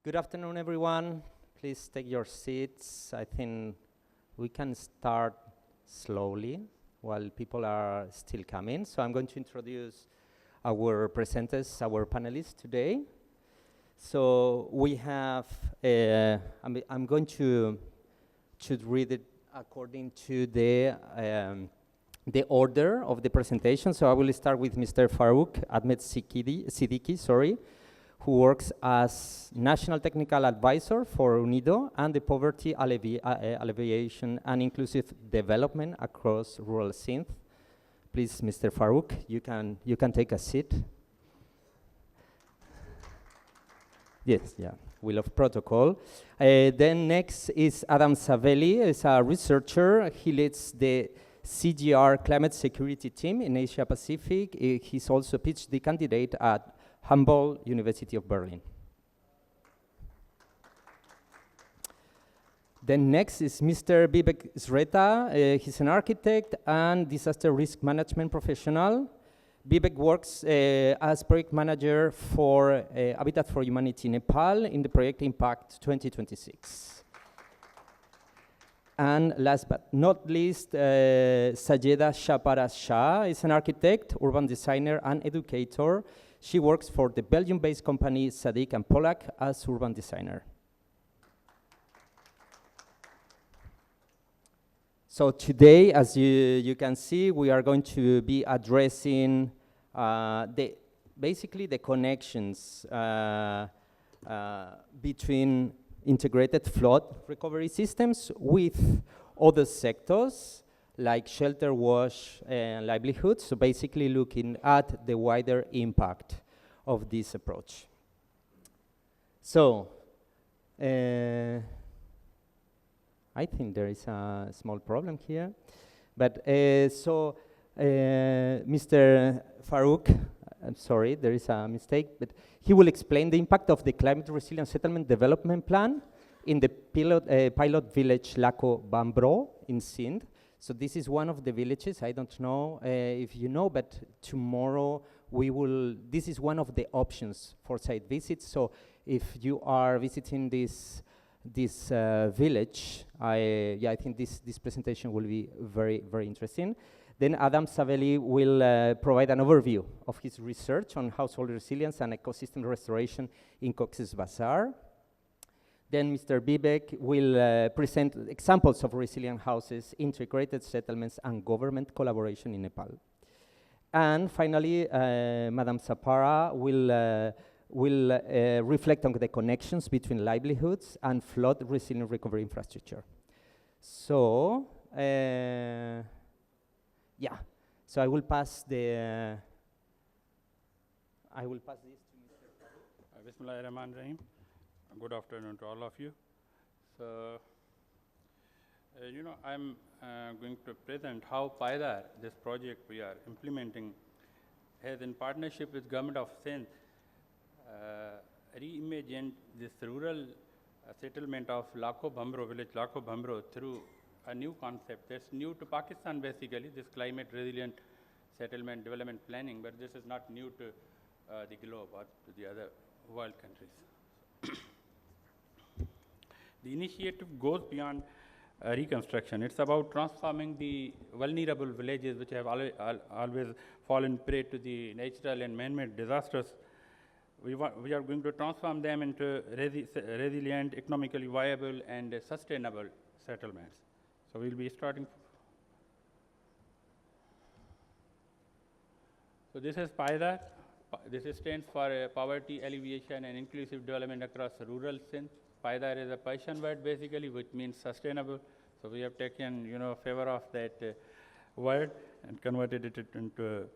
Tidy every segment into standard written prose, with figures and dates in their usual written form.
Good afternoon, everyone. Please take your seats. I think we can start slowly while people are still coming. So I'm going to introduce our presenters, our panelists today. So we have, I'm going to read it according to the order of the presentation. So I will start with Mr. Farooque, Ahmed Siddiqui, sorry, who works as National Technical Advisor for UNIDO and the Poverty Alleviation and Inclusive Development across rural Sindh. Please, Mr. Farooque, you can take a seat. Yes, yeah, we love protocol. Then next is Adam Savelli, is a researcher. He leads the CGR Climate Security Team in Asia Pacific. He's also a PhD candidate at Humboldt University of Berlin. Then next is Mr. Bibek Shrestha. He's an architect and disaster risk management professional. Bibek works as project manager for Habitat for Humanity Nepal in the project Impact 2026. And last but not least, Sayeda Shahpara Shah is an architect, urban designer, and educator. She works for the Belgium-based company Sadiq and Polack as urban designer. So today, as you can see, we are going to be addressing basically the connections between integrated flood recovery systems with other sectors like shelter, wash, and livelihoods. So basically looking at the wider impact of this approach. So I think there is a small problem here. But Mr. Farooque, I'm sorry, there is a mistake, but he will explain the impact of the Climate Resilient Settlement Development Plan in the pilot village Lako Bambro in Sindh. So this is one of the villages. I don't know if you know, but tomorrow this is one of the options for site visits. So if you are visiting this village, I think this presentation will be very, very interesting. Then Adam Savelli will provide an overview of his research on household resilience and ecosystem restoration in Cox's Bazar. Then Mr. Bibek will present examples of resilient houses, integrated settlements, and government collaboration in Nepal. And finally, Madam Shahpara will reflect on the connections between livelihoods and flood resilient recovery infrastructure. So, yeah, so I will pass this to Mr. Bismillahirrahmanirrahim. Good afternoon to all of you. So, I'm going to present how Bazar, this project we are implementing, has in partnership with Government of Sindh, reimagined this rural settlement of Lako Bambro, village Lako Bambro, through a new concept that's new to Pakistan basically, this climate resilient settlement development planning, but this is not new to the globe or to the other world countries. The initiative goes beyond reconstruction. It's about transforming the vulnerable villages which have always fallen prey to the natural and man-made disasters. We are going to transform them into resilient, economically viable, and sustainable settlements. So we'll be starting. So this is Bazar. This stands for Poverty Alleviation and Inclusive Development across rural Sindh. Bazar is a Persian word basically, which means sustainable. So we have taken, favor of that word and converted it into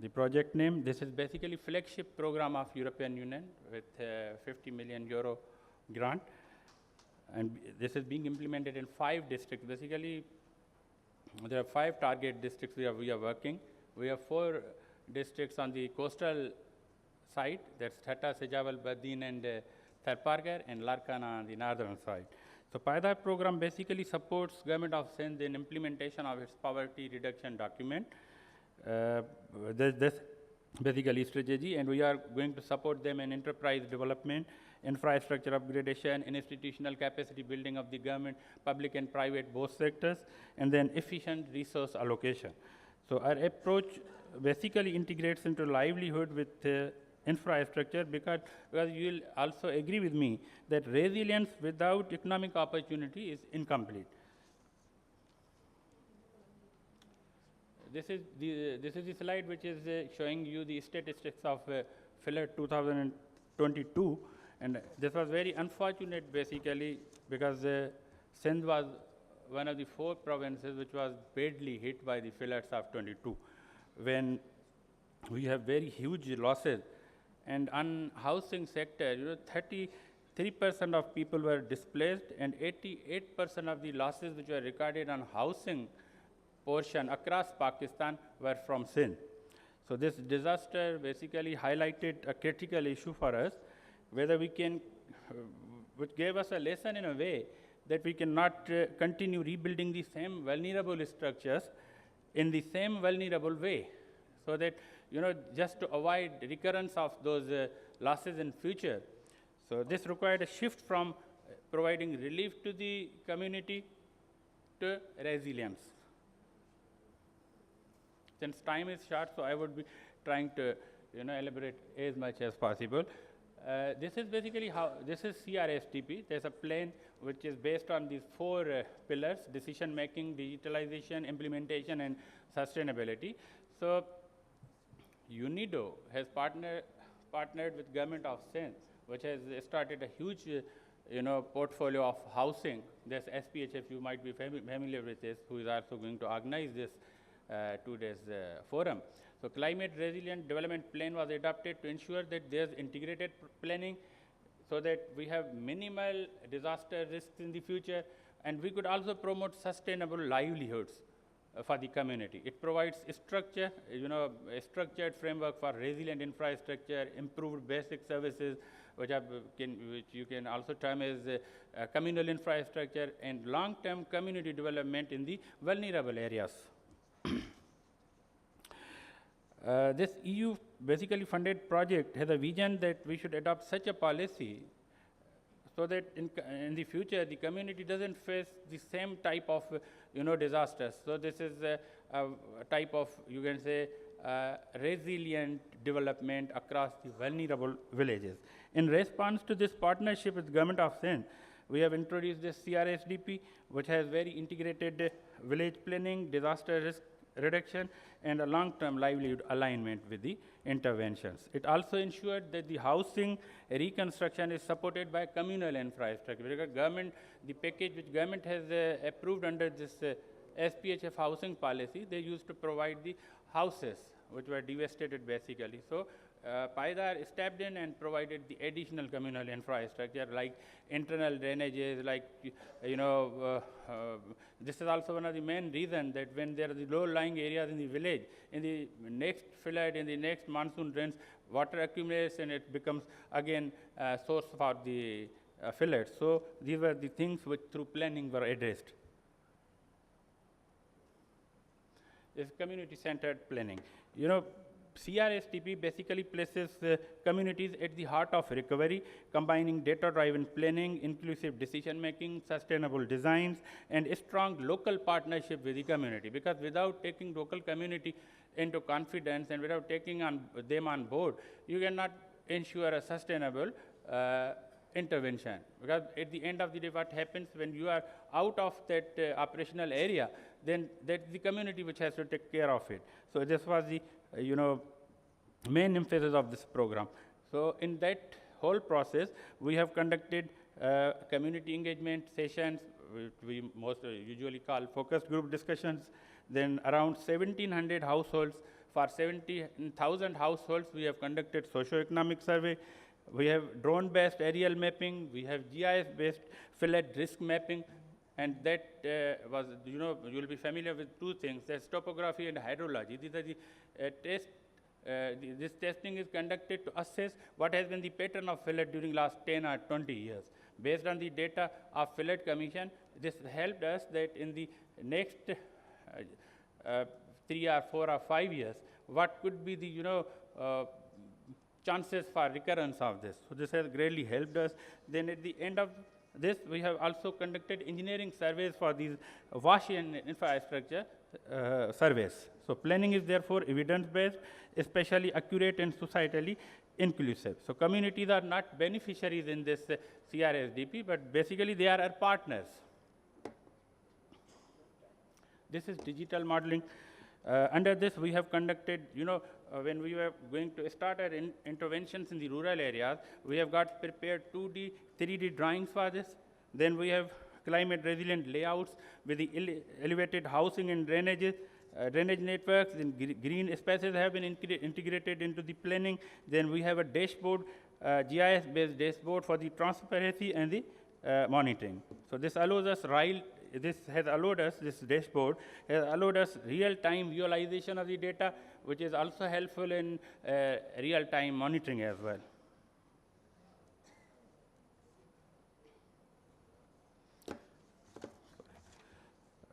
the project name. This is basically flagship program of European Union with 50 million euro grant. And this is being implemented in 5 districts. Basically, there are 5 target districts we are working. We have 4 districts on the coastal side. That's Thatta, Sejawal, Badin, and Tharpargar, and Larkana on the northern side. So Bazar program basically supports Government of Sindh in implementation of its poverty reduction document. This basically strategy, and we are going to support them in enterprise development infrastructure upgradation, institutional capacity building of the government, public and private both sectors, and then efficient resource allocation. So our approach basically integrates into livelihood with infrastructure, because you will also agree with me that resilience without economic opportunity is incomplete. This is the slide which is showing you the statistics of FILAT 2022, and this was very unfortunate basically because Sindh was one of the 4 provinces which was badly hit by the FILATs of 22, when we have very huge losses. And on housing sector, 33% of people were displaced, and 88% of the losses which were recorded on housing portion across Pakistan were from Sindh. So this disaster basically highlighted a critical issue for us, whether we can, which gave us a lesson in a way that we cannot continue rebuilding the same vulnerable structures in the same vulnerable way, so that, just to avoid recurrence of those losses in future. So this required a shift from providing relief to the community to resilience. Since time is short, so I would be trying to, elaborate as much as possible. This is basically how, this is CRSTP. There's a plan which is based on these 4 pillars: decision making, digitalization, implementation, and sustainability. So UNIDO has partnered with Government of Sindh, which has started a huge portfolio of housing. There's SPHF, you might be familiar with this, who is also going to organize this 2 days forum. So climate resilient development plan was adopted to ensure that there's integrated planning, so that we have minimal disaster risks in the future, and we could also promote sustainable livelihoods for the community. It provides structure, a structured framework for resilient infrastructure, improved basic services, which you can also term as communal infrastructure, and long-term community development in the vulnerable areas. This EU basically funded project has a vision that we should adopt such a policy so that in the future the community doesn't face the same type of disasters. So this is a type of, you can say, resilient development across the vulnerable villages. In response to this partnership with Government of Sindh, we have introduced this CRSDP, which has very integrated village planning, disaster risk reduction, and a long-term livelihood alignment with the interventions. It also ensured that the housing reconstruction is supported by communal infrastructure, because government, the package which government has approved under this SPHF housing policy, they used to provide the houses which were devastated basically. So Bazar stepped in and provided the additional communal infrastructure like internal drainages, like, this is also one of the main reasons that when there are the low-lying areas in the village, in the next flood, in the next monsoon rains, water accumulates and it becomes again a source for the floods. So these were the things which through planning were addressed. This community-centered planning. CRSTP basically places communities at the heart of recovery, combining data-driven planning, inclusive decision-making, sustainable designs, and a strong local partnership with the community. Because without taking local community into confidence and without taking them on board, you cannot ensure a sustainable intervention. Because at the end of the day, what happens when you are out of that operational area, then that's the community which has to take care of it. So this was the main emphasis of this program. So in that whole process, we have conducted community engagement sessions, which we most usually call focus group discussions. Then around 1,700 households, for 70,000 households, we have conducted socio-economic survey. We have drone-based aerial mapping. We have GIS-based flood risk mapping. And that was, you will be familiar with 2 things. There's topography and hydrology. These are the tests. This testing is conducted to assess what has been the pattern of flood during last 10 or 20 years. Based on the data of Flood Commission, this helped us that in the next 3 or 4 or 5 years, what could be the chances for recurrence of this. So this has greatly helped us. Then at the end of this, we have also conducted engineering surveys for these wash and infrastructure surveys. So planning is therefore evidence-based, especially accurate and societally inclusive. So communities are not beneficiaries in this CRSDP, but basically they are our partners. This is digital modeling. Under this, we have conducted, when we were going to start our interventions in the rural areas, we have got prepared 2D, 3D drawings for this. Then we have climate resilient layouts with the elevated housing and drainage networks. Then green spaces have been integrated into the planning. Then we have a dashboard, GIS-based dashboard for the transparency and the monitoring. So this allows us this dashboard has allowed us real-time visualization of the data, which is also helpful in real-time monitoring as well.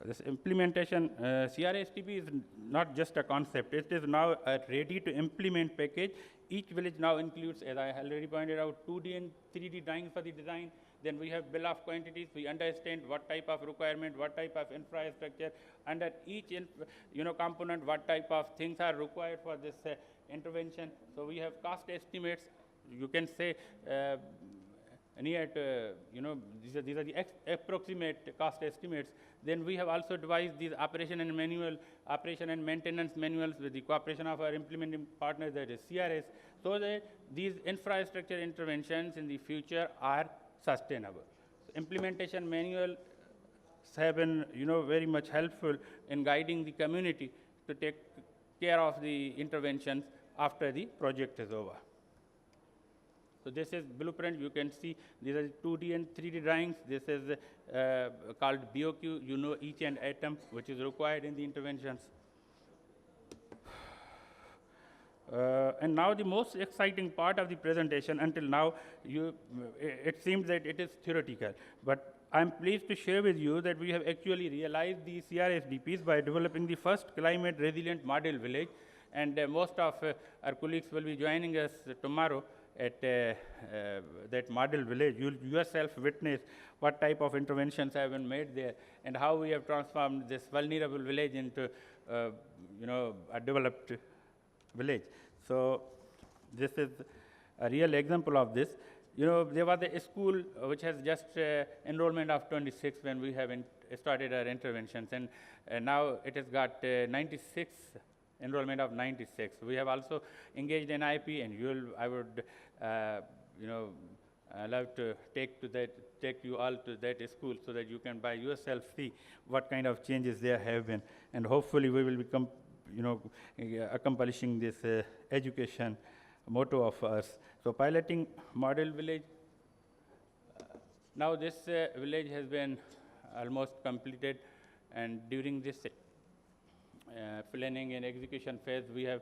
This implementation, CRSTP is not just a concept, it is now a ready-to-implement package. Each village now includes, as I already pointed out, 2D and 3D drawings for the design. Then we have bill of quantities. We understand what type of requirement, what type of infrastructure, under each component, what type of things are required for this intervention. So we have cost estimates. You can say near to, these are the approximate cost estimates. Then we have also devised these operation and maintenance manuals with the cooperation of our implementing partner, that is CRS, so that these infrastructure interventions in the future are sustainable. So implementation manuals have been, very much helpful in guiding the community to take care of the interventions after the project is over. So this is blueprint. You can see these are 2D and 3D drawings. This is called BOQ. Each and atom which is required in the interventions. And now the most exciting part of the presentation. Until now, it seems that it is theoretical, but I'm pleased to share with you that we have actually realized the CRSDPs by developing the first climate resilient model village, and most of our colleagues will be joining us tomorrow at that model village. You'll yourself witness what type of interventions have been made there and how we have transformed this vulnerable village into a developed village. So this is a real example of this. There was a school which has just enrollment of 26 when we have started our interventions, and now it has got 96 enrollment of 96. We have also engaged in IP, and I would love to take you all to that school so that you can by yourself see what kind of changes there have been, and hopefully we will become accomplishing this education motto of us. So piloting model village. Now this village has been almost completed, and during this planning and execution phase, we have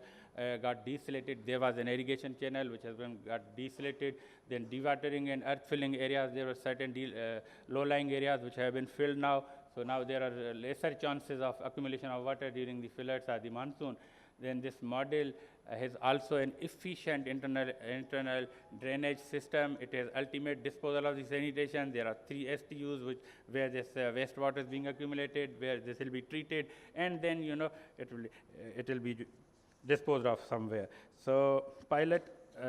got deslated. There was an irrigation channel which has been got deslated. Then dewatering and earth filling areas. There were certain low-lying areas which have been filled now. So now there are lesser chances of accumulation of water during the floods or the monsoon. Then this model has also an efficient internal drainage system. It has ultimate disposal of the sanitation. There are 3 STUs where this wastewater is being accumulated, where this will be treated, and then it will be disposed of somewhere. So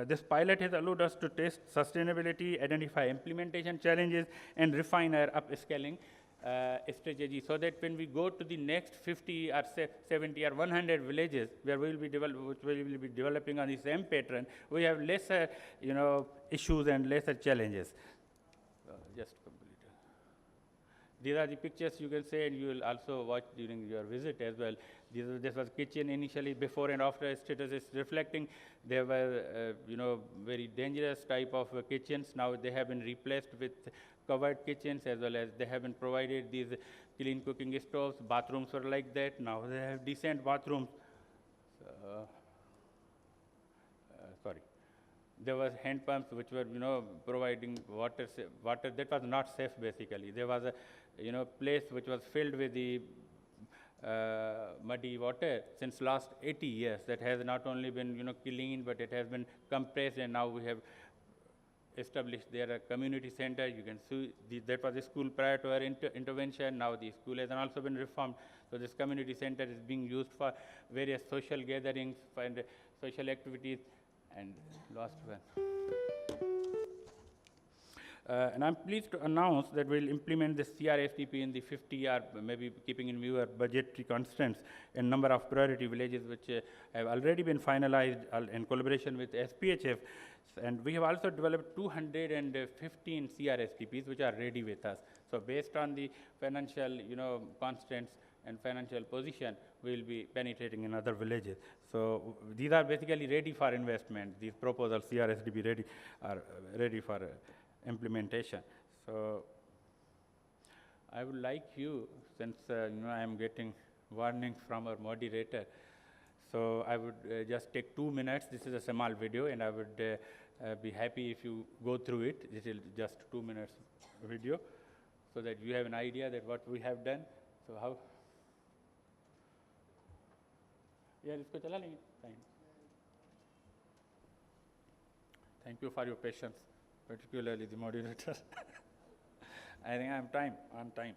this pilot has allowed us to test sustainability, identify implementation challenges, and refine our upscaling strategy, so that when we go to the next 50 or 70 or 100 villages where we will be developing on the same pattern, we have lesser issues and lesser challenges. Just complete. These are the pictures you can say, and you will also watch during your visit as well. This was kitchen initially. Before and after status is reflecting. There were very dangerous type of kitchens. Now they have been replaced with covered kitchens, as well as they have been provided these clean cooking stoves. Bathrooms were like that. Now they have decent bathrooms. Sorry. There was hand pumps which were providing water that was not safe basically. There was a place which was filled with the muddy water since last 80 years. That has not only been, cleaned, but it has been compressed, and now we have established there a community center. You can see that was a school prior to our intervention. Now the school has also been reformed. So this community center is being used for various social gatherings, and social activities, and last one. And I'm pleased to announce that we'll implement the CRSDP in the 50-year, maybe keeping in view our budgetary constraints, a number of priority villages which have already been finalized in collaboration with SPHF. And we have also developed 215 CRSDPs which are ready with us. So based on the financial, constraints and financial position, we will be penetrating in other villages. So these are basically ready for investment. These proposals, CRSDP, are ready for implementation. So I would like you, since I am getting warnings from our moderator, so I would just take 2 minutes. This is a small video, and I would be happy if you go through it. This is just 2 minutes video, so that you have an idea that what we have done. So how? Yeah, isko chala lenge. Thank you for your patience, particularly the moderator. I think I'm on time.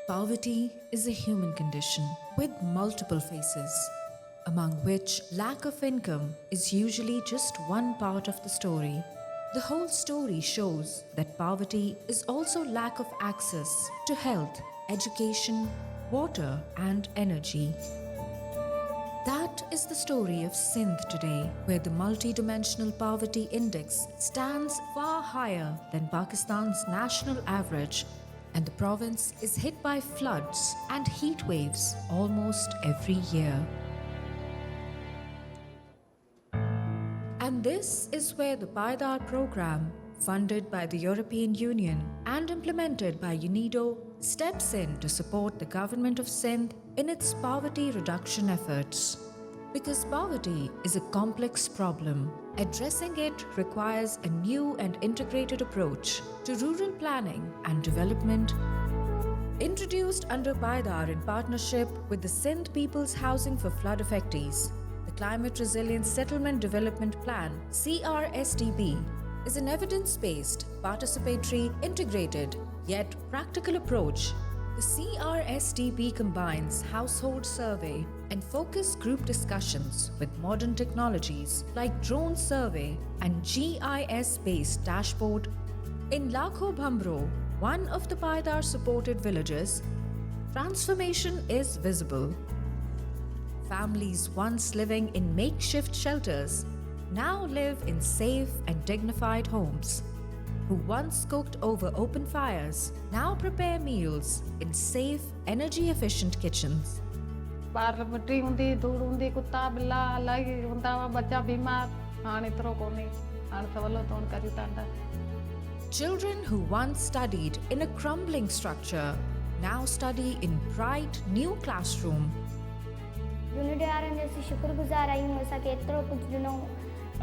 Poverty is a human condition with multiple faces, among which lack of income is usually just one part of the story. The whole story shows that poverty is also lack of access to health, education, water, and energy. That is the story of Sindh today, where the multidimensional poverty index stands far higher than Pakistan's national average, and the province is hit by floods and heat waves almost every year. And this is where the Paidar program, funded by the European Union and implemented by UNIDO, steps in to support the government of Sindh in its poverty reduction efforts. Because poverty is a complex problem, addressing it requires a new and integrated approach to rural planning and development. Introduced under Paidar in partnership with the Sindh People's Housing for Flood Affectees, the Climate Resilience Settlement Development Plan, CRSDP, is an evidence-based, participatory, integrated, yet practical approach. The CRSDP combines household survey and focus group discussions with modern technologies like drone survey and GIS-based dashboard. In Lakho Bhamro, one of the Paidar-supported villages, transformation is visible. Families once living in makeshift shelters now live in safe and dignified homes. Who once cooked over open fires now prepare meals in safe, energy-efficient kitchens. Parliamentary undi, dur undi, kutta billa, lagi unda bacha bimar, aani tro koni, aani savalo ton kari tanda. Children who once studied in a crumbling structure now study in bright new classroom. UNIDO आरने से शुक्रगुजार आई हूँ ऐसा कि इतना कुछ दिनों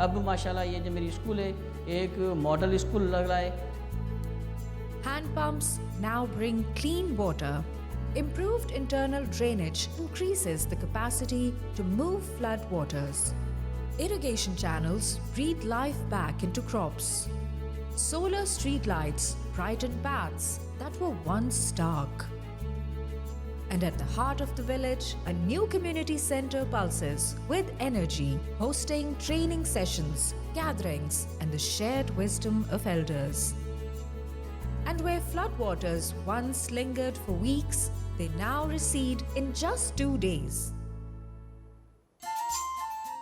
अब माशाल्लाह ये जो मेरी स्कूल है एक मॉडल स्कूल लग रहा है. Hand pumps now bring clean water. Improved internal drainage increases the capacity to move flood waters. Irrigation channels breathe life back into crops. Solar street lights brighten paths that were once dark. And at the heart of the village, a new community center pulses with energy, hosting training sessions, gatherings, and the shared wisdom of elders. And where floodwaters once lingered for weeks, they now recede in just 2 days.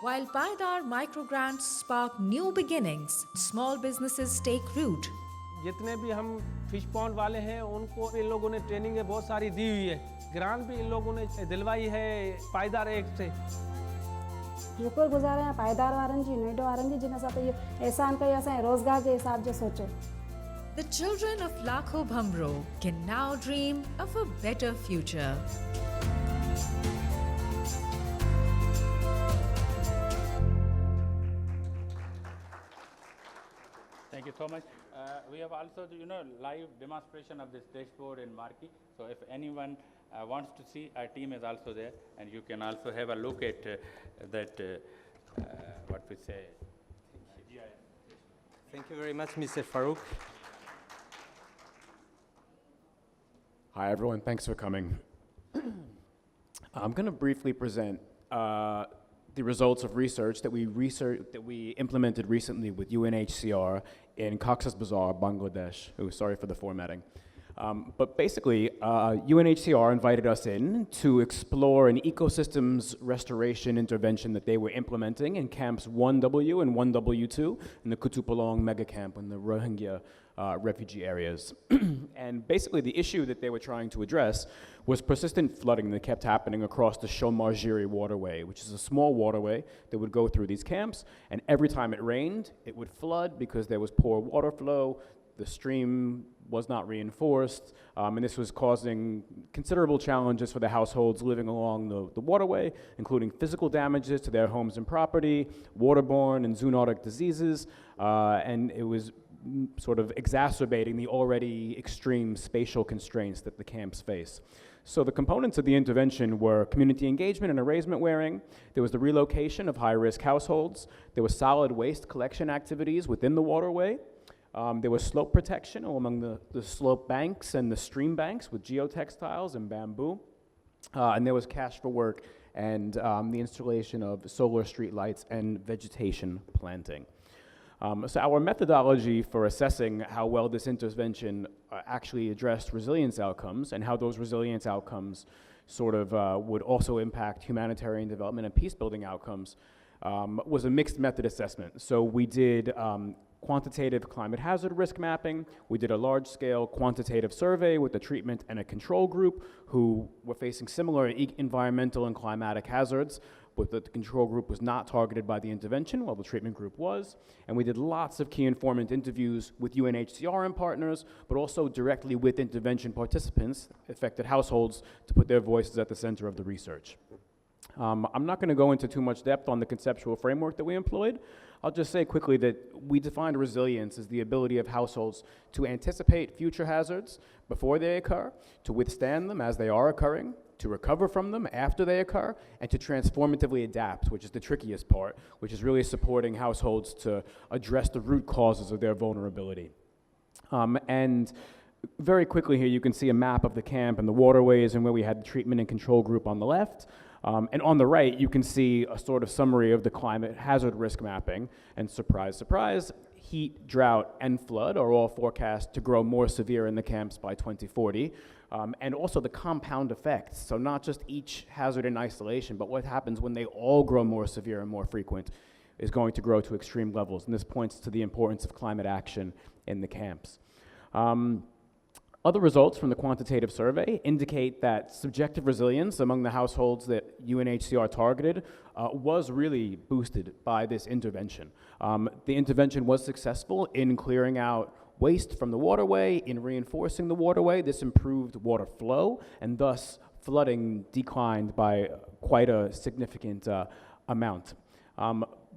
While Paidar microgrants spark new beginnings, small businesses take root. जितने भी हम fish pond वाले हैं उनको इन लोगों ने training बहुत सारी दी हुई है. ग्रांट भी इन लोगों ने दिलवाई है पायदार एक्ट से. शुक्रगुजार हैं पायदार वारन जी, UNIDO वारन जी जिन साथ ये एहसान कई असां रोजगार जे हिसाब जे सोचो. The children of Lakho Bhamro can now dream of a better future. Thank you so much. We have also, live demonstration of this dashboard in Marquee. So if anyone wants to see, our team is also there, and you can also have a look at that, what we say. Thank you very much, Mr. Farooque. Hi, everyone. Thanks for coming. I'm going to briefly present the results of research that we implemented recently with UNHCR in Cox's Bazar, Bangladesh. Oh, sorry for the formatting. But basically, UNHCR invited us in to explore an ecosystems restoration intervention that they were implementing in camps 1W and 1W2 in the Kutupalong mega camp in the Rohingya refugee areas. And basically the issue that they were trying to address was persistent flooding that kept happening across the Shomarjiri waterway, which is a small waterway that would go through these camps, and every time it rained, it would flood because there was poor water flow, the stream was not reinforced, and this was causing considerable challenges for the households living along the waterway, including physical damages to their homes and property, waterborne and zoonotic diseases, and it was sort of exacerbating the already extreme spatial constraints that the camps face. So the components of the intervention were community engagement and erasement wearing. There was the relocation of high-risk households. There was solid waste collection activities within the waterway. There was slope protection among the slope banks and the stream banks with geotextiles and bamboo. And there was cash for work and the installation of solar street lights and vegetation planting. So our methodology for assessing how well this intervention actually addressed resilience outcomes and how those resilience outcomes sort of would also impact humanitarian development and peace-building outcomes was a mixed method assessment. So we did quantitative climate hazard risk mapping. We did a large-scale quantitative survey with a treatment and a control group who were facing similar environmental and climatic hazards, but the control group was not targeted by the intervention, while the treatment group was. And we did lots of key informant interviews with UNHCR and partners, but also directly with intervention participants, affected households, to put their voices at the center of the research. I'm not going to go into too much depth on the conceptual framework that we employed. I'll just say quickly that we defined resilience as the ability of households to anticipate future hazards before they occur, to withstand them as they are occurring, to recover from them after they occur, and to transformatively adapt, which is the trickiest part, which is really supporting households to address the root causes of their vulnerability. And very quickly here, you can see a map of the camp and the waterways and where we had the treatment and control group on the left. And on the right, you can see a sort of summary of the climate hazard risk mapping. And surprise, surprise, heat, drought, and flood are all forecast to grow more severe in the camps by 2040. And also the compound effects, so not just each hazard in isolation, but what happens when they all grow more severe and more frequent is going to grow to extreme levels. And this points to the importance of climate action in the camps. Other results from the quantitative survey indicate that subjective resilience among the households that UNHCR targeted was really boosted by this intervention. The intervention was successful in clearing out waste from the waterway, in reinforcing the waterway. This improved water flow, and thus flooding declined by quite a significant amount.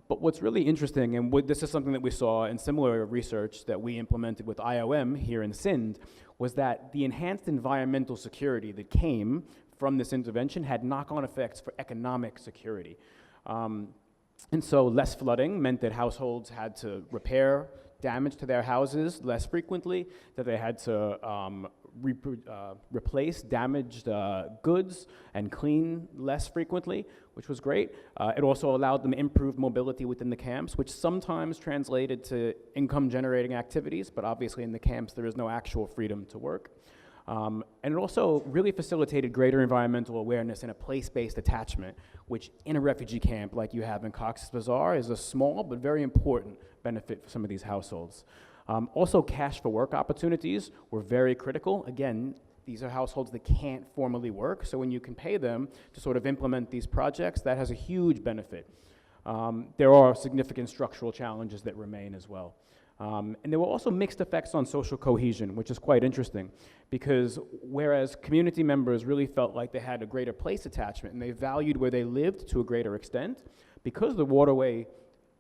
But what's really interesting, and this is something that we saw in similar research that we implemented with IOM here in Sindh, was that the enhanced environmental security that came from this intervention had knock-on effects for economic security. And so less flooding meant that households had to repair damage to their houses less frequently, that they had to replace damaged goods and clean less frequently, which was great. It also allowed them improved mobility within the camps, which sometimes translated to income-generating activities, but obviously in the camps there is no actual freedom to work. And it also really facilitated greater environmental awareness and a place-based attachment, which in a refugee camp like you have in Cox's Bazar is a small but very important benefit for some of these households. Also, cash for work opportunities were very critical. Again, these are households that can't formally work, so when you can pay them to sort of implement these projects, that has a huge benefit. There are significant structural challenges that remain as well. And there were also mixed effects on social cohesion, which is quite interesting, because whereas community members really felt like they had a greater place attachment and they valued where they lived to a greater extent, because the waterway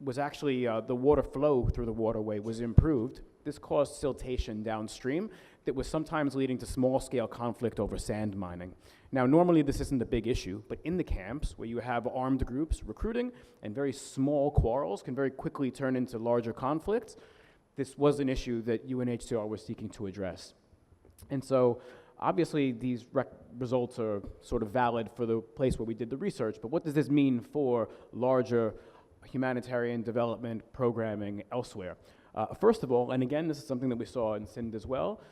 was actually the water flow through the waterway was improved. This caused siltation downstream that was sometimes leading to small-scale conflict over sand mining. Now, normally this isn't a big issue, but in the camps where you have armed groups recruiting and very small quarrels can very quickly turn into larger conflicts, this was an issue that UNHCR was seeking to address. And so, obviously, these results are sort of valid for the place where we did the research, but what does this mean for larger humanitarian development programming elsewhere? First of all, and again, this is something that we saw in Sindh as well,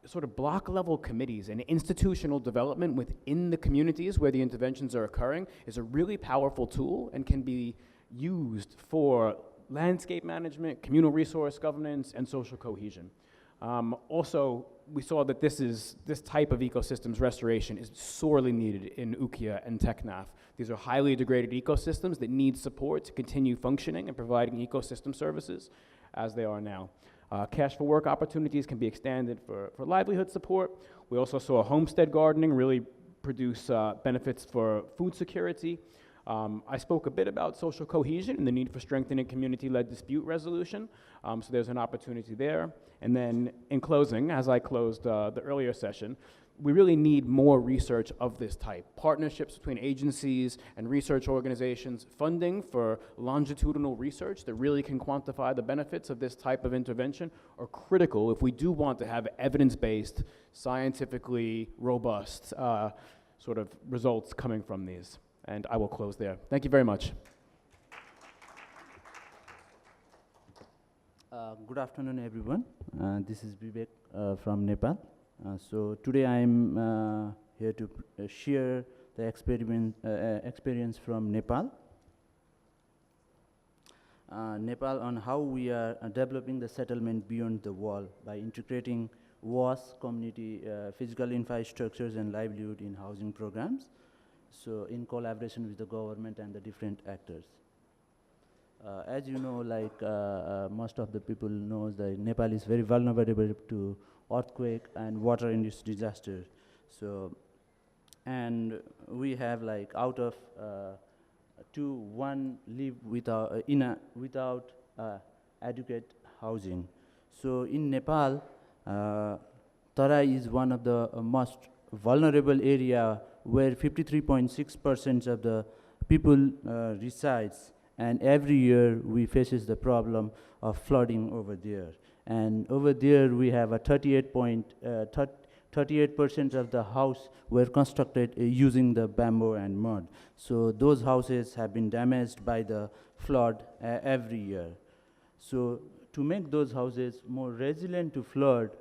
sort of block-level committees and institutional development within the communities where the interventions are occurring is a really powerful tool and can be used for landscape management, communal resource governance, and social cohesion. Also, we saw that this type of ecosystems restoration is sorely needed in Ukia and Teknaf. These are highly degraded ecosystems that need support to continue functioning and providing ecosystem services as they are now. Cash for work opportunities can be extended for livelihood support. We also saw homestead gardening really produce benefits for food security. I spoke a bit about social cohesion and the need for strengthening community-led dispute resolution. So there's an opportunity there. And then in closing, as I closed the earlier session, we really need more research of this type. Partnerships between agencies and research organizations, funding for longitudinal research that really can quantify the benefits of this type of intervention are critical if we do want to have evidence-based, scientifically robust sort of results coming from these. And I will close there. Thank you very much. Good afternoon, everyone. This is Bibek from Nepal. So today I'm here to share the experience from Nepal. Nepal on how we are developing the settlement beyond the wall by integrating WAS, community physical infrastructures and livelihood in housing programs. So in collaboration with the government and the different actors. As you know, like most of the people knows that Nepal is very vulnerable to earthquake and water-induced disaster. So, and we have like out of 1 live without adequate housing. So in Nepal, Tarai is one of the most vulnerable area where 53.6% of the people resides, and every year we faces the problem of flooding over there. And over there we have a 38% of the house were constructed using the bamboo and mud. So those houses have been damaged by the flood every year. So to make those houses more resilient to flood,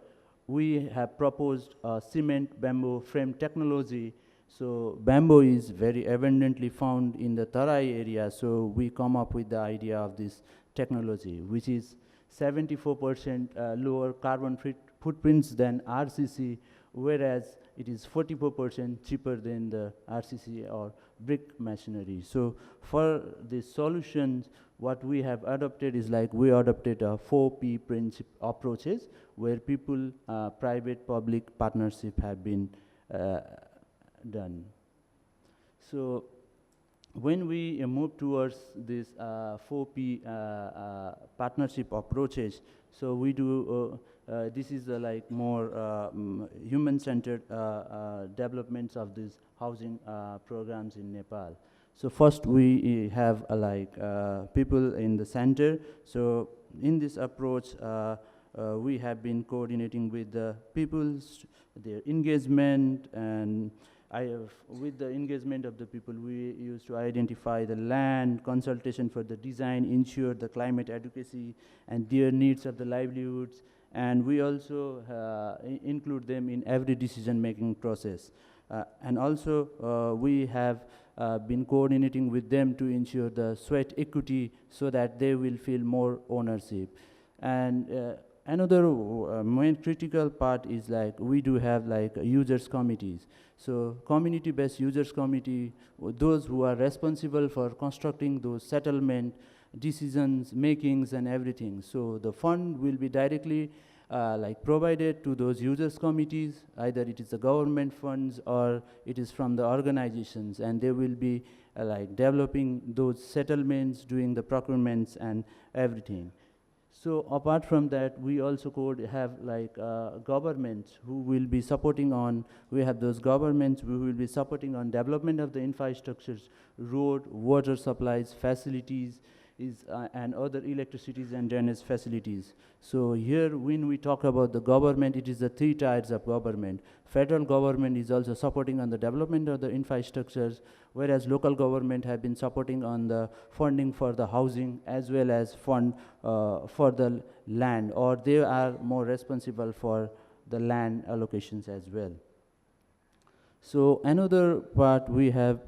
we have proposed a cement bamboo frame technology. So bamboo is very abundantly found in the Tarai area, so we come up with the idea of this technology, which is 74% lower carbon footprints than RCC, whereas it is 44% cheaper than the RCC or brick masonry. So for the solutions, what we have adopted is like we adopted a 4P principle approaches, where people, private, public partnership have been done. So when we move towards this 4P partnership approaches, so we do, this is like more human-centered developments of these housing programs in Nepal. So first we have like people in the center. So in this approach, we have been coordinating with the people's, their engagement, and with the engagement of the people, we used to identify the land, consultation for the design, ensure the climate adequacy and their needs of the livelihoods, and we also include them in every decision-making process. And also, we have been coordinating with them to ensure the sweat equity so that they will feel more ownership. And another main critical part is like we do have like users committees. So community-based users committee, those who are responsible for constructing those settlement decisions, makings and everything. So the fund will be directly like provided to those users committees, either it is the government funds or it is from the organizations, and they will be like developing those settlements, doing the procurements and everything. So apart from that, we also could have like governments who will be supporting on, we have those governments who will be supporting on development of the infrastructures, road, water supplies, facilities, and other electricities and drainage facilities. So here when we talk about the government, it is the 3 tiers of government. Federal government is also supporting on the development of the infrastructures, whereas local government have been supporting on the funding for the housing as well as fund for the land, or they are more responsible for the land allocations as well. So another part we have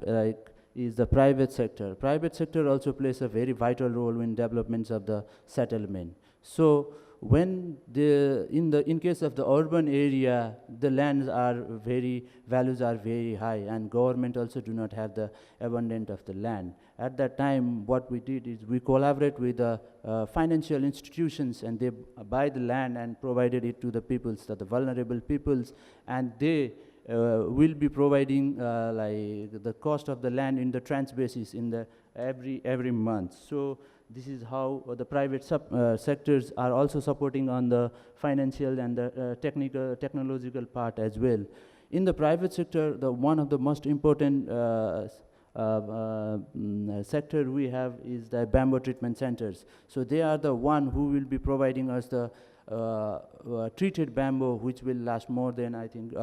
is the private sector. Private sector also plays a very vital role in developments of the settlement. So when in case of the urban area, the lands are values are very high, and government also do not have the abundance of the land. At that time, what we did is we collaborate with the financial institutions, and they buy the land and provided it to the peoples, the vulnerable peoples, and they will be providing like the cost of the land in the tranche basis in the every month. So this is how the private sectors are also supporting on the financial and the technological part as well. In the private sector, one of the most important sector we have is the bamboo treatment centers. So they are the one who will be providing us the treated bamboo, which will last more than, I think,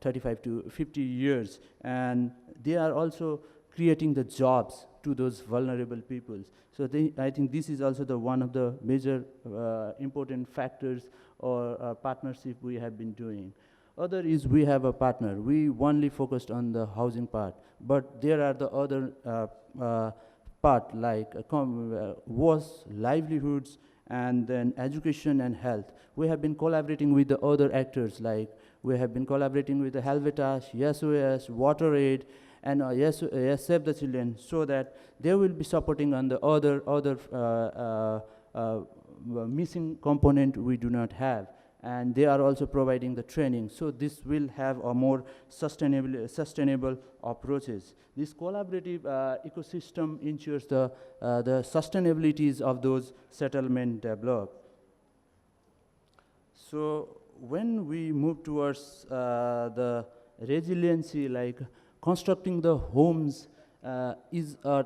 35 to 50 years. And they are also creating the jobs to those vulnerable peoples. So I think this is also one of the major important factors or partnership we have been doing. Other is we have a partner. We only focused on the housing part, but there are the other part like was livelihoods, and then education and health. We have been collaborating with the other actors, like we have been collaborating with the Helvetas, SOS, Water Aid, and Save the Children, so that they will be supporting on the other missing component we do not have. And they are also providing the training. So this will have a more sustainable approaches. This collaborative ecosystem ensures the sustainabilities of those settlement develop. So when we move towards the resiliency, like constructing the homes is a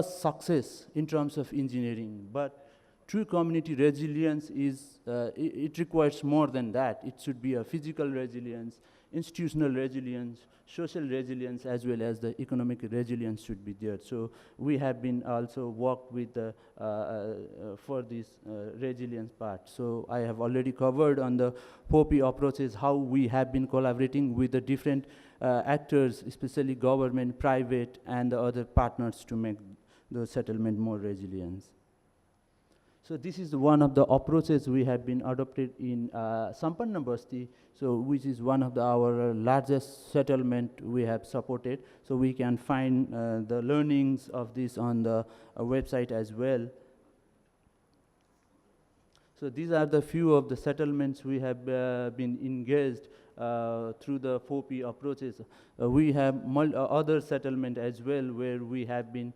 success in terms of engineering, but true community resilience is, it requires more than that. It should be a physical resilience, institutional resilience, social resilience, as well as the economic resilience should be there. So we have been also worked with the, for this resilience part. So I have already covered on the POPI approaches how we have been collaborating with the different actors, especially government, private, and the other partners to make the settlement more resilient. So this is one of the approaches we have been adopted in Sampanna Basti, so which is one of our largest settlement we have supported. So we can find the learnings of this on the website as well. So these are the few of the settlements we have been engaged through the 4P approaches. We have other settlement as well where we have been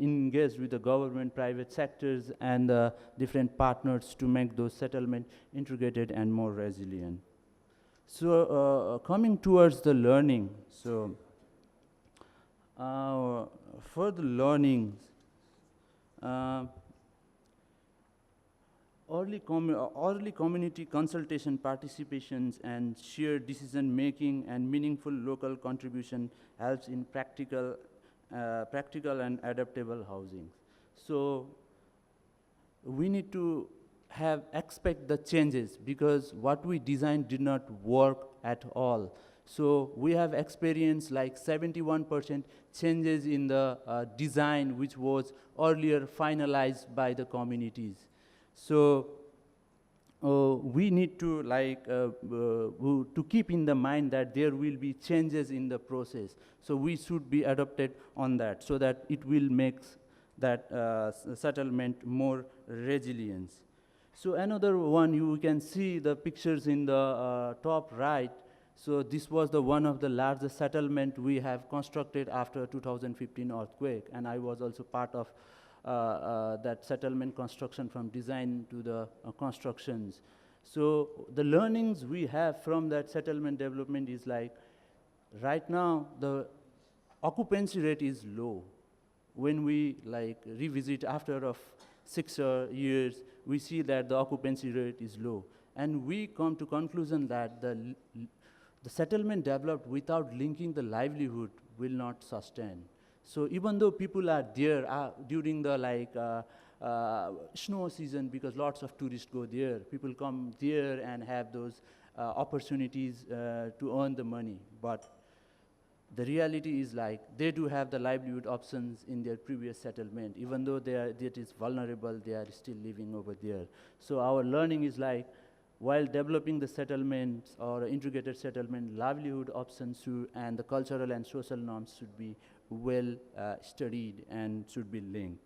engaged with the government, private sectors, and different partners to make those settlements integrated and more resilient. So coming towards the learning, so for the learnings, early community consultation participations and shared decision making and meaningful local contribution helps in practical and adaptable housing. So we need to expect the changes, because what we designed did not work at all. So we have experienced like 71% changes in the design, which was earlier finalized by the communities. So we need to to keep in the mind that there will be changes in the process. So we should be adapted on that, so that it will make that settlement more resilient. So another one, you can see the pictures in the top right. So this was the one of the largest settlement we have constructed after 2015 earthquake, and I was also part of that settlement construction from design to the constructions. So the learnings we have from that settlement development is like, right now the occupancy rate is low. When we like revisit after of 6 years, we see that the occupancy rate is low. And we come to conclusion that the settlement developed without linking the livelihood will not sustain. So even though people are there during the snow season, because lots of tourists go there, people come there and have those opportunities to earn the money. But the reality is like they do have the livelihood options in their previous settlement. Even though that is vulnerable, they are still living over there. So our learning is like, while developing the settlements or integrated settlement, livelihood options and the cultural and social norms should be well studied and should be linked.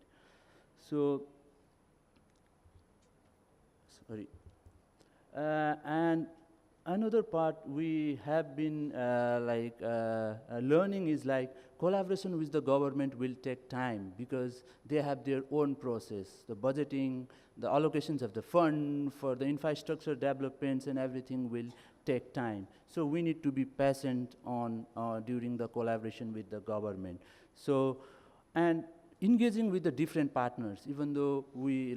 So, sorry. And another part we have been learning is like collaboration with the government will take time because they have their own process. The budgeting, the allocations of the fund for the infrastructure developments and everything will take time. So we need to be patient on during the collaboration with the government. So, and engaging with the different partners, even though we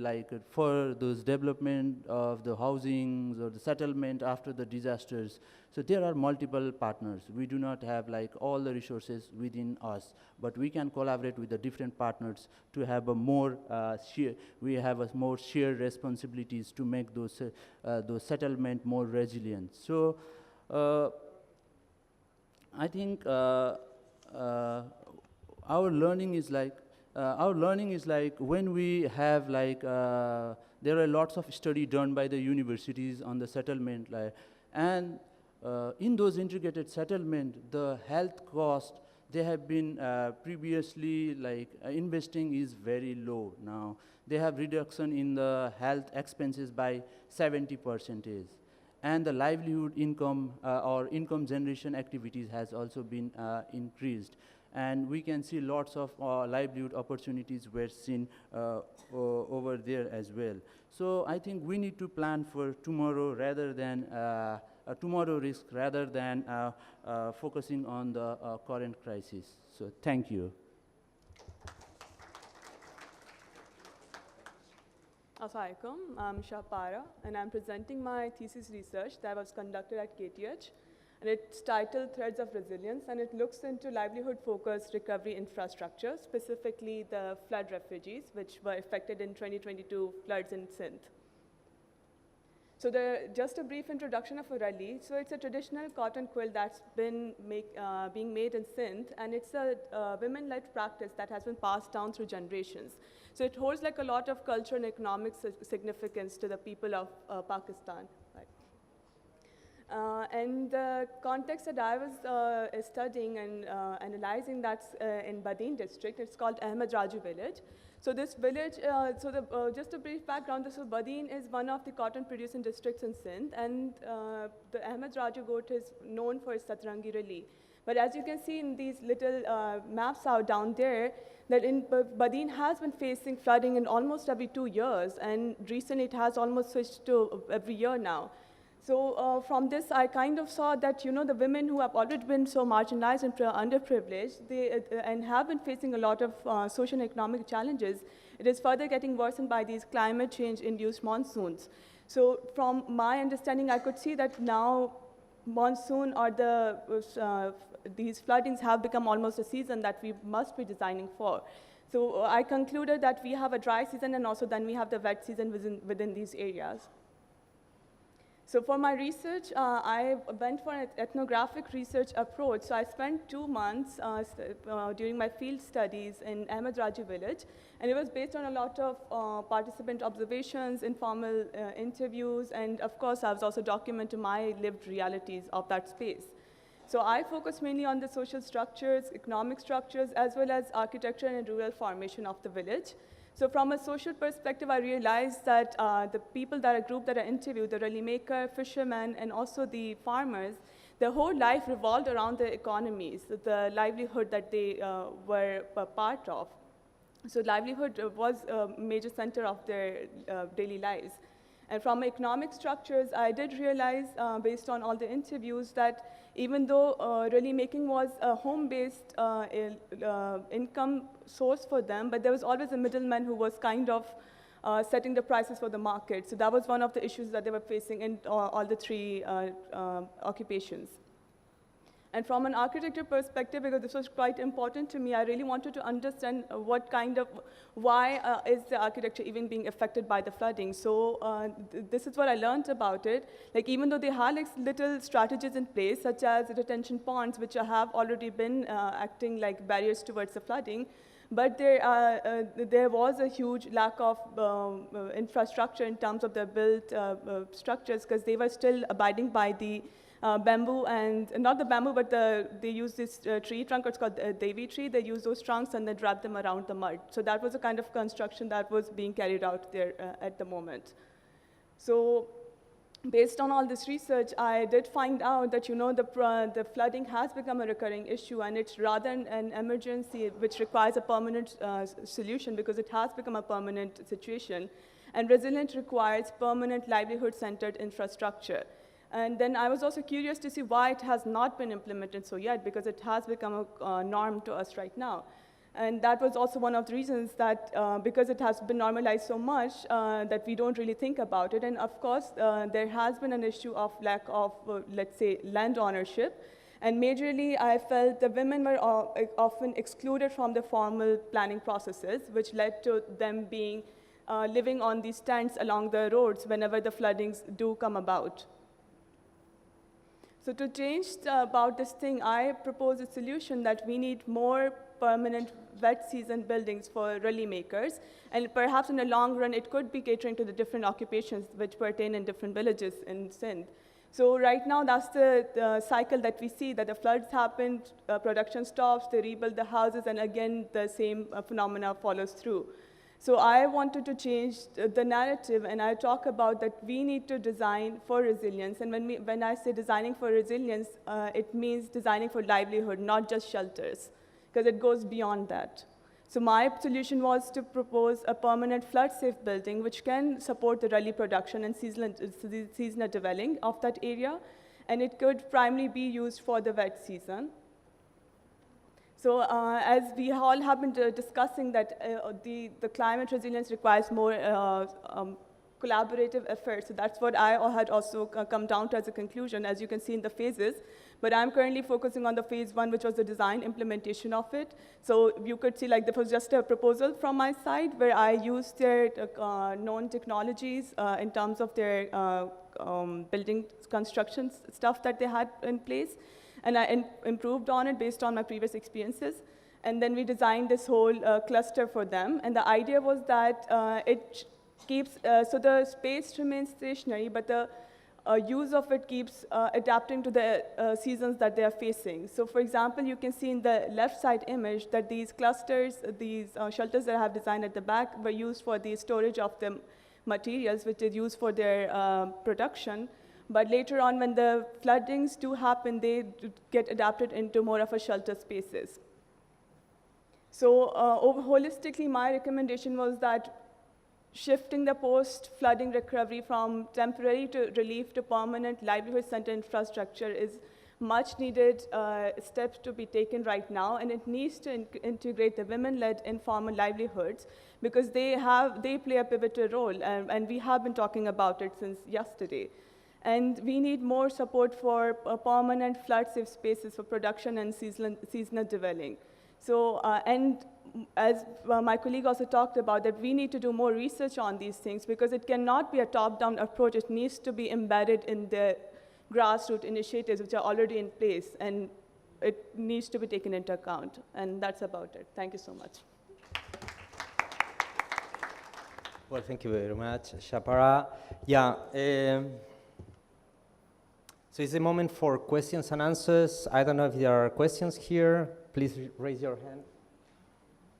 for those development of the housings or the settlement after the disasters, so there are multiple partners. We do not have all the resources within us, but we can collaborate with the different partners to have a more more shared responsibilities to make those settlement more resilient. So I think our learning is when we have there are lots of study done by the universities on the settlement, and in those integrated settlement, the health cost they have been previously investing is very low. Now they have reduction in the health expenses by 70%, and the livelihood income or income generation activities has also been increased. And we can see lots of livelihood opportunities were seen over there as well. So I think we need to plan for tomorrow rather than tomorrow risk rather than focusing on the current crisis. So thank you. Assalamualaikum, I'm Shahpara, and I'm presenting my thesis research that was conducted at KTH. And it's titled Threads of Resilience, and it looks into livelihood-focused recovery infrastructure, specifically the flood refugees, which were affected in 2022 floods in Sindh. So just a brief introduction of Urali. So it's a traditional cotton quilt that's been being made in Sindh, and it's a women-led practice that has been passed down through generations. So it holds a lot of cultural and economic significance to the people of Pakistan. And the context that I was studying and analyzing, that's in Badin district. It's called Ahmed Raju village. So this village, just a brief background, so Badin is one of the cotton producing districts in Sindh, and the Ahmed Raju goat is known for its Satrangi Rali. But as you can see in these little maps out down there, that in Badin has been facing flooding in almost every 2 years, and recently it has almost switched to every year now. So from this, I kind of saw that, the women who have already been so marginalized and underprivileged, and have been facing a lot of social and economic challenges, it is further getting worsened by these climate change-induced monsoons. So from my understanding, I could see that now monsoon or these floodings have become almost a season that we must be designing for. So I concluded that we have a dry season, and also then we have the wet season within these areas. So for my research, I went for an ethnographic research approach. So I spent 2 months during my field studies in Ahmed Raju village, and it was based on a lot of participant observations, informal interviews, and of course I was also documenting my lived realities of that space. So I focused mainly on the social structures, economic structures, as well as architecture and rural formation of the village. So from a social perspective, I realized that the people that are grouped that I interviewed, the rally maker, fishermen, and also the farmers, their whole life revolved around their economies, the livelihood that they were a part of. So livelihood was a major center of their daily lives. And from economic structures, I did realize, based on all the interviews, that even though really making was a home-based income source for them, but there was always a middleman who was kind of setting the prices for the market. So that was one of the issues that they were facing in all the three occupations. And from an architecture perspective, because this was quite important to me, I really wanted to understand why is the architecture even being affected by the flooding. So this is what I learned about it. Like, even though they had like little strategies in place, such as retention ponds, which have already been acting like barriers towards the flooding, but there was a huge lack of infrastructure in terms of the built structures, because they were still abiding by the bamboo, and not the bamboo, but they use this tree trunk, it's called the Devi tree. They use those trunks and then wrap them around the mud. So that was a kind of construction that was being carried out there at the moment. So based on all this research, I did find out that, you know, the flooding has become a recurring issue, and it's rather an emergency which requires a permanent solution, because it has become a permanent situation. And resilience requires permanent livelihood-centered infrastructure. And then I was also curious to see why it has not been implemented so yet, because it has become a norm to us right now. And that was also one of the reasons that, because it has been normalized so much, that we don't really think about it. And of course, there has been an issue of lack of, let's say, land ownership. And majorly, I felt the women were often excluded from the formal planning processes, which led to them being living on these tents along the roads whenever the floodings do come about. So to change about this thing, I propose a solution that we need more permanent wet season buildings for relief makers, and perhaps in the long run, it could be catering to the different occupations which pertain in different villages in Sindh. So right now, that's the cycle that we see, that the floods happen, production stops, they rebuild the houses, and again, the same phenomena follows through. So I wanted to change the narrative, and I talk about that we need to design for resilience. And when I say designing for resilience, it means designing for livelihood, not just shelters, because it goes beyond that. So my solution was to propose a permanent flood-safe building which can support the relief production and seasonal dwelling of that area, and it could primarily be used for the wet season. So as we all have been discussing that the climate resilience requires more collaborative efforts. So that's what I had also come down to as a conclusion, as you can see in the phases. But I'm currently focusing on the phase one, which was the design implementation of it. So you could see, like, this was just a proposal from my side where I used their known technologies in terms of their building construction stuff that they had in place. And I improved on it based on my previous experiences. And then we designed this whole cluster for them. And the idea was that it keeps, so the space remains stationary, but the use of it keeps adapting to the seasons that they are facing. So for example, you can see in the left side image that these clusters, these shelters that I have designed at the back were used for the storage of the materials, which is used for their production. But later on, when the floodings do happen, they get adapted into more of a shelter spaces. So holistically, my recommendation was that shifting the post-flooding recovery from temporary to relief to permanent livelihood-centered infrastructure is much needed steps to be taken right now, and it needs to integrate the women-led informal livelihoods, because they play a pivotal role, and we have been talking about it since yesterday. And we need more support for permanent flood-safe spaces for production and seasonal dwelling. So, and as my colleague also talked about, that we need to do more research on these things, because it cannot be a top-down approach. It needs to be embedded in the grassroots initiatives which are already in place, and it needs to be taken into account. And that's about it. Thank you so much. Well, thank you very much, Shahpara. Yeah. So it's a moment for questions and answers. I don't know if there are questions here. Please raise your hand.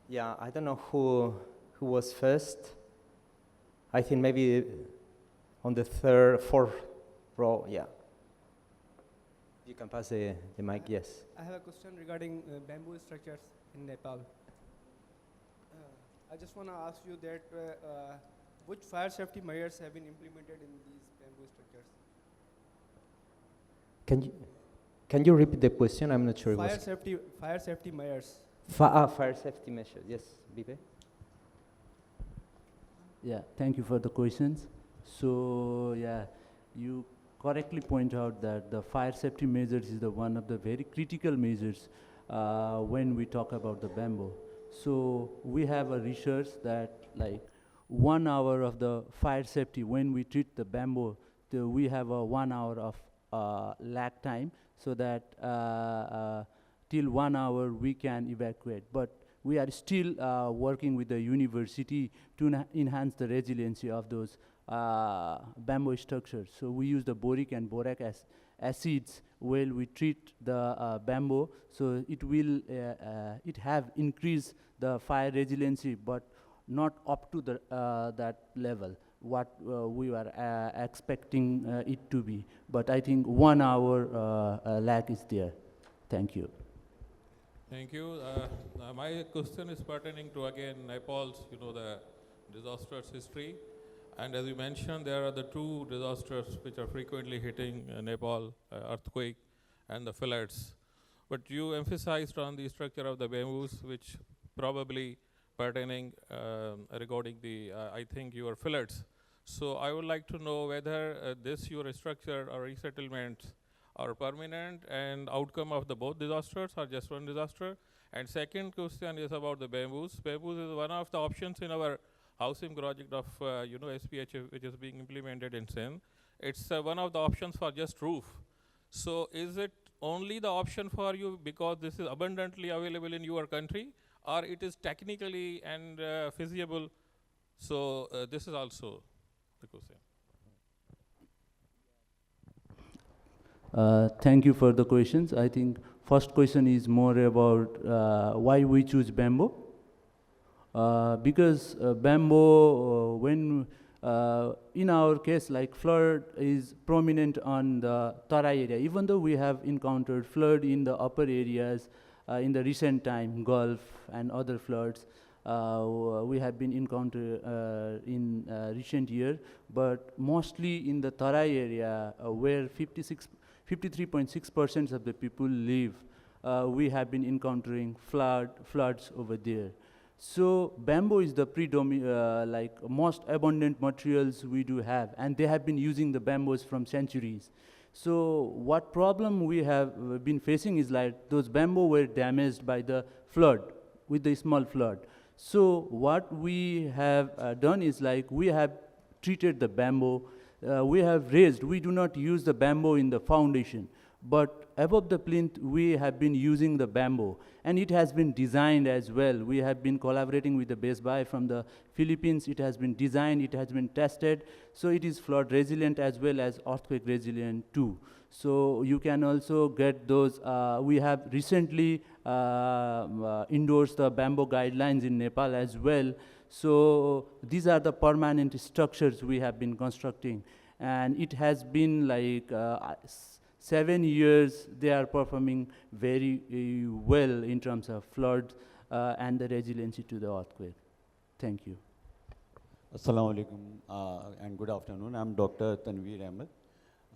Yeah, I don't know who was first. I think maybe on the fourth row, yeah. You can pass the mic, yes. I have a question regarding bamboo structures in Nepal. I just want to ask you that which fire safety measures have been implemented in these bamboo structures? Can you repeat the question? I'm not sure. Fire safety measures. Fire safety measures. Yes, Bibek. Yeah, thank you for the questions. So yeah, you correctly point out that the fire safety measures is one of the very critical measures when we talk about the bamboo. So we have a research that like 1 hour of the fire safety when we treat the bamboo, we have a 1 hour of lag time, so that till 1 hour we can evacuate. But we are still working with the university to enhance the resiliency of those bamboo structures. So we use the boric and borac acids while we treat the bamboo. So it will it have increased the fire resiliency, but not up to the that level what we were expecting it to be. But I think 1 hour lag is there. Thank you. Thank you. My question is pertaining to again Nepal's, the disastrous history. And as you mentioned, there are the two disasters which are frequently hitting Nepal, earthquake and the floods. But you emphasized on the structure of the bamboos, which probably pertaining regarding the, I think, your floods. So I would like to know whether this your structure or resettlements are permanent and outcome of the both disasters or just one disaster. And second question is about the bamboos. Bamboos is one of the options in our housing project of SPH, which is being implemented in Sindh. It's one of the options for just roof. So is it only the option for you because this is abundantly available in your country, or it is technically and feasible? So this is also the question. Thank you for the questions. I think first question is more about why we choose bamboo. Because bamboo, when in our case, like flood is prominent on the Tarai area, even though we have encountered flood in the upper areas in the recent time, Gulf and other floods, we have been encountered in recent year, but mostly in the Tarai area where 53.6% of the people live, we have been encountering floods over there. So bamboo is the like most abundant materials we do have, and they have been using the bamboos from centuries. So what problem we have been facing is like those bamboo were damaged by the flood, with the small flood. So what we have done is like we have treated the bamboo, we have raised, we do not use the bamboo in the foundation, but above the plinth we have been using the bamboo, and it has been designed as well. We have been collaborating with the Best Buy from the Philippines. It has been designed, it has been tested, so it is flood resilient as well as earthquake resilient too. So you can also get those, we have recently endorsed the bamboo guidelines in Nepal as well. So these are the permanent structures we have been constructing, and it has been like 7 years they are performing very well in terms of floods and the resiliency to the earthquake. Thank you. Assalamu alaikum and good afternoon. I'm Dr. Tanveer Ahmed.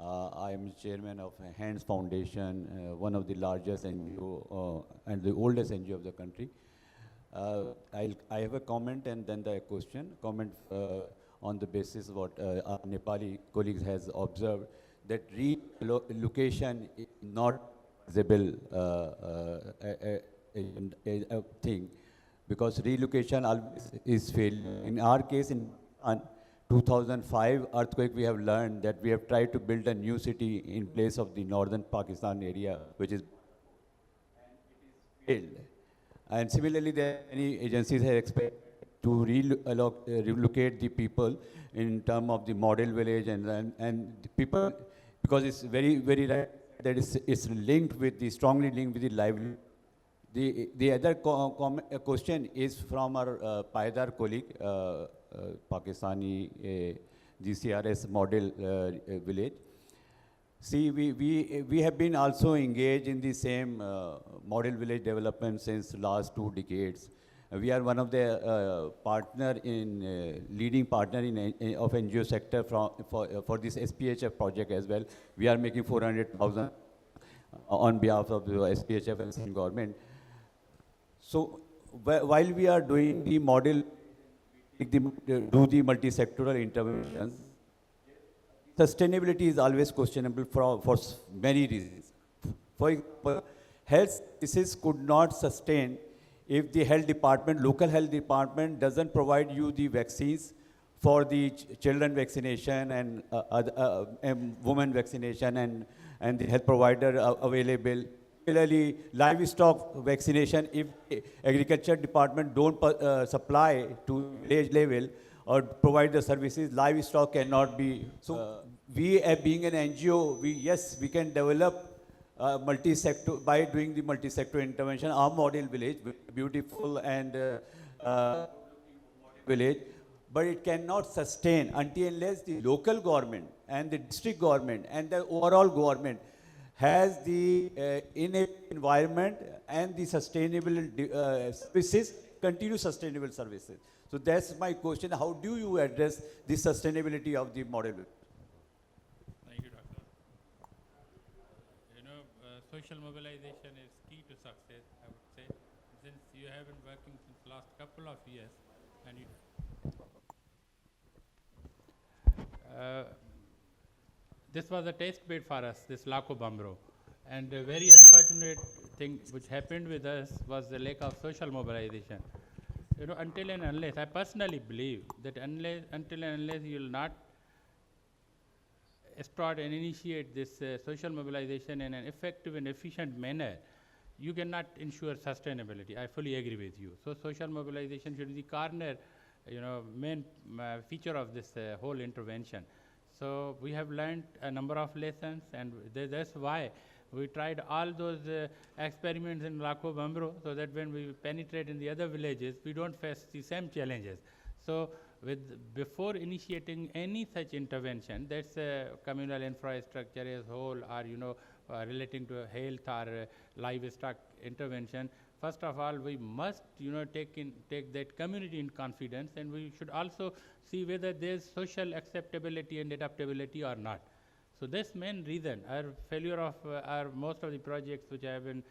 I am chairman of Hands Foundation, one of the largest NGO and the oldest NGO of the country. I have a comment and then the question. Comment on the basis of what our Nepali colleagues has observed, that relocation is not visible a thing, because relocation always is failure. In our case, in 2005 earthquake, we have learned that we have tried to build a new city in place of the northern Pakistan area, which is failed. And similarly, many agencies have expected to relocate the people in terms of the model village and the people, because it's very right that it's linked with the, strongly linked with the livelihood. The other question is from our Paidar colleague, Pakistani GCRS model village. See, we have been also engaged in the same model village development since last 2 decades. We are one of the leading partner of NGO sector for this SPHF project as well. We are making 400,000 on behalf of the SPHF and state government. So while we are doing the model, do the multi-sectoral interventions, sustainability is always questionable for many reasons. For example, health services could not sustain if the health department, local health department, doesn't provide you the vaccines for the children vaccination and women vaccination and the health provider available. Similarly, livestock vaccination, if agriculture department don't supply to village level or provide the services, livestock cannot be. So we, being an NGO, we can develop multi-sector by doing the multi-sector intervention. Our model village, beautiful and village, but it cannot sustain until unless the local government and the district government and the overall government has the environment and the sustainable services, continue sustainable services. So that's my question. How do you address the sustainability of the model? Thank you, Doctor. Social mobilization is key to success, I would say. Since you have been working since last couple of years, and this was a test bed for us, this Laco Bambro. And a very unfortunate thing which happened with us was the lack of social mobilization. Until and unless, I personally believe that until and unless you will not start and initiate this social mobilization in an effective and efficient manner, you cannot ensure sustainability. I fully agree with you. So social mobilization should be the main feature of this whole intervention. So we have learned a number of lessons, and that's why we tried all those experiments in Laco Bambro, so that when we penetrate in the other villages, we don't face the same challenges. So before initiating any such intervention, that's communal infrastructure as whole, or relating to health or livestock intervention, first of all, we must take that community in confidence, and we should also see whether there's social acceptability and adaptability or not. So that's main reason. Our failure of most of the projects which have been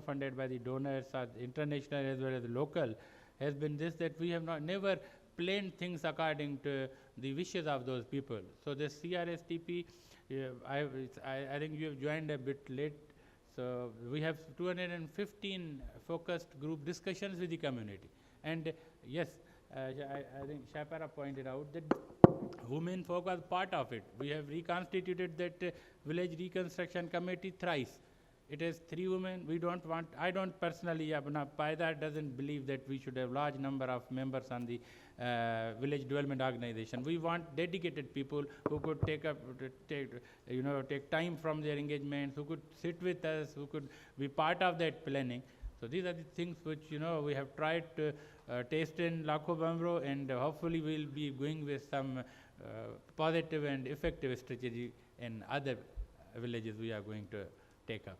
funded by the donors, or international as well as local, has been this, that we have never planned things according to the wishes of those people. So this CRSTP, I think you have joined a bit late. So we have 215 focused group discussions with the community. And yes, I think Shahpara pointed out that women folk are part of it. We have reconstituted that village reconstruction committee thrice. It has 3 women. I don't personally, Paida doesn't believe that we should have large number of members on the village development organization. We want dedicated people who could take time from their engagements, who could sit with us, who could be part of that planning. So these are the things which, we have tried to taste in Laco Bambro, and hopefully we'll be going with some positive and effective strategy in other villages we are going to take up.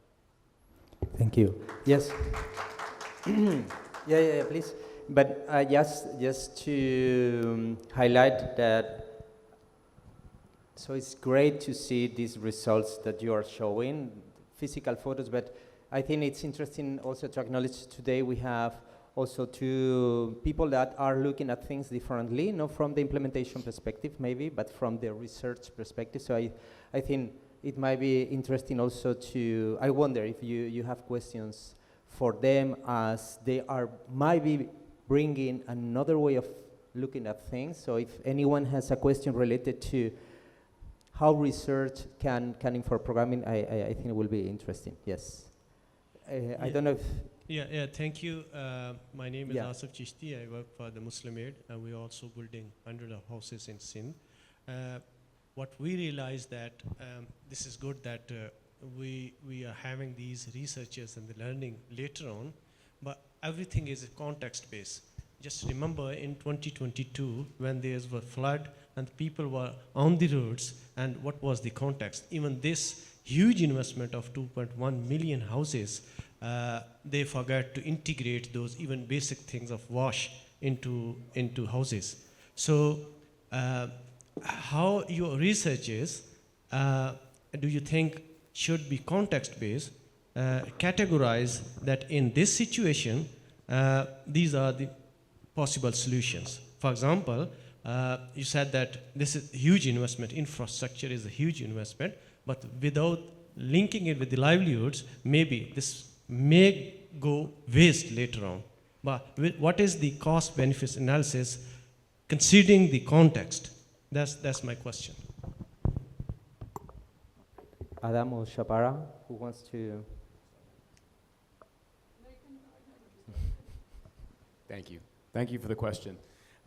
Thank you. Yes. yeah, please. But just to highlight that, so it's great to see these results that you are showing, physical photos, but I think it's interesting also to acknowledge today we have also 2 people that are looking at things differently, not from the implementation perspective maybe, but from the research perspective. So I think it might be interesting also to, I wonder if you have questions for them, as they might be bringing another way of looking at things. So if anyone has a question related to how research can inform programming, I think it will be interesting. Yes. I don't know if... Yeah, thank you. My name is Asif Chishti. I work for the Muslim Aid, and we're also building hundreds of houses in Sindh. What we realized that this is good that we are having these researchers and the learning later on, but everything is context-based. Just remember in 2022, when there was a flood, and the people were on the roads, and what was the context. Even this huge investment of 2.1 million houses, they forgot to integrate those even basic things of wash into houses. So how your research is, do you think should be context-based, categorize that in this situation, these are the possible solutions. For example, you said that this is huge investment, infrastructure is a huge investment, but without linking it with the livelihoods, maybe this may go waste later on. But what is the cost benefits analysis considering the context? That's my question. Adam or Shahpara, who wants to? Thank you. Thank you for the question.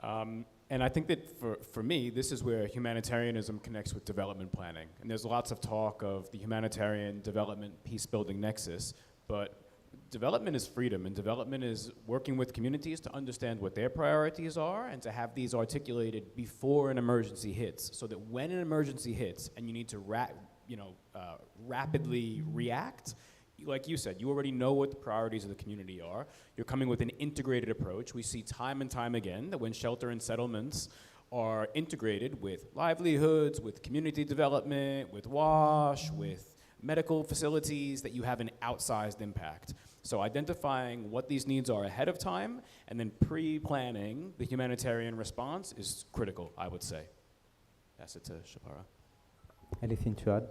And I think that for me, this is where humanitarianism connects with development planning. And there's lots of talk of the humanitarian development peace-building nexus, but development is freedom, and development is working with communities to understand what their priorities are and to have these articulated before an emergency hits, so that when an emergency hits and you need to rapidly react, like you said, you already know what the priorities of the community are. You're coming with an integrated approach. We see time and time again that when shelter and settlements are integrated with livelihoods, with community development, with WASH, with medical facilities, that you have an outsized impact. So identifying what these needs are ahead of time and then pre-planning the humanitarian response is critical, I would say. Pass it to Shahpara. Anything to add?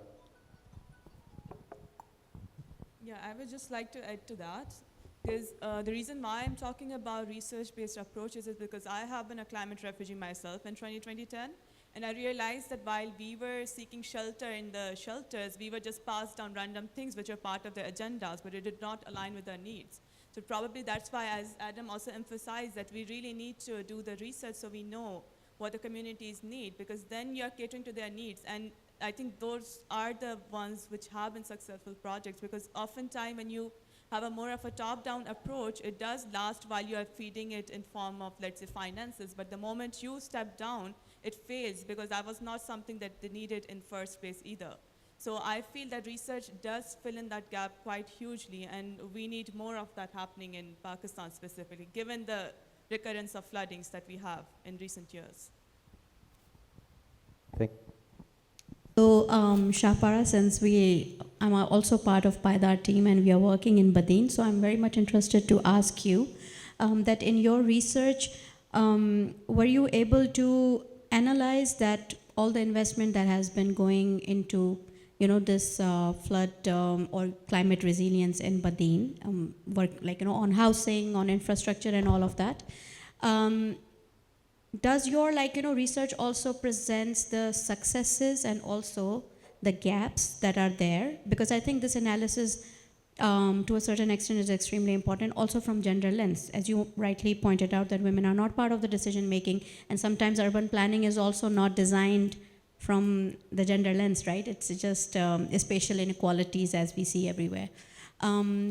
Yeah, I would just like to add to that, because the reason why I'm talking about research-based approaches is because I have been a climate refugee myself in 2010, and I realized that while we were seeking shelter in the shelters, we were just passed down random things which are part of their agendas, but it did not align with their needs. So probably that's why, as Adam also emphasized, that we really need to do the research so we know what the communities need, because then you're catering to their needs. And I think those are the ones which have been successful projects, because oftentimes when you have a more of a top-down approach, it does last while you are feeding it in form of, let's say, finances. But the moment you step down, it fails, because that was not something that they needed in first place either. So I feel that research does fill in that gap quite hugely, and we need more of that happening in Pakistan specifically, given the recurrence of floodings that we have in recent years. So, Shahpara, since I'm also part of Paidar team and we are working in Badin, so I'm very much interested to ask you that in your research, were you able to analyze that all the investment that has been going into, this flood or climate resilience in Badin, work on housing, on infrastructure, and all of that? Does your research also presents the successes and also the gaps that are there? Because I think this analysis to a certain extent is extremely important, also from gender lens. As you rightly pointed out, that women are not part of the decision making, and sometimes urban planning is also not designed from the gender lens, right? It's just spatial inequalities as we see everywhere.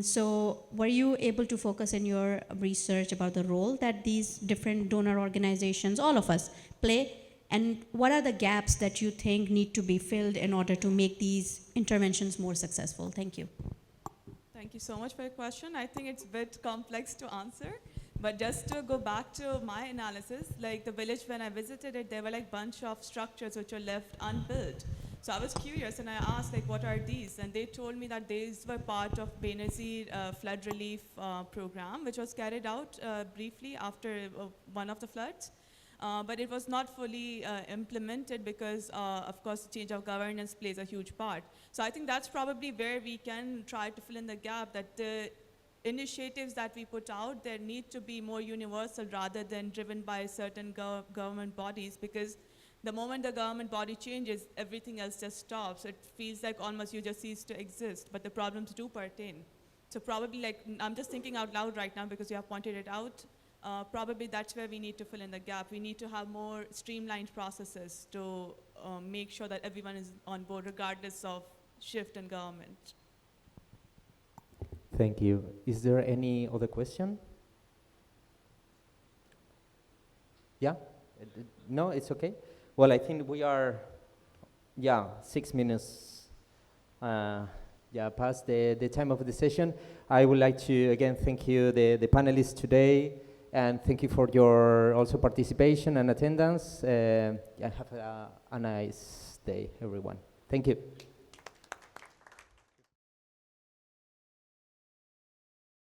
So were you able to focus in your research about the role that these different donor organizations, all of us, play, and what are the gaps that you think need to be filled in order to make these interventions more successful? Thank you. Thank you so much for your question. I think it's a bit complex to answer, but just to go back to my analysis, like the village when I visited it, there were like bunch of structures which were left unbuilt. So I was curious and I asked, what are these? And they told me that these were part of Benazir flood relief program, which was carried out briefly after one of the floods. But it was not fully implemented because, of course, the change of governance plays a huge part. So I think that's probably where we can try to fill in the gap, that the initiatives that we put out, there need to be more universal rather than driven by certain government bodies, because the moment the government body changes, everything else just stops. It feels like almost you just cease to exist, but the problems do pertain. So probably I'm just thinking out loud right now because you have pointed it out. Probably that's where we need to fill in the gap. We need to have more streamlined processes to make sure that everyone is on board regardless of shift in government. Thank you. Is there any other question? Yeah? No, it's okay. Well, I think we are, 6 minutes past the time of the session. I would like to again thank you, the panelists today, and thank you for your also participation and attendance. Have a nice day, everyone. Thank you.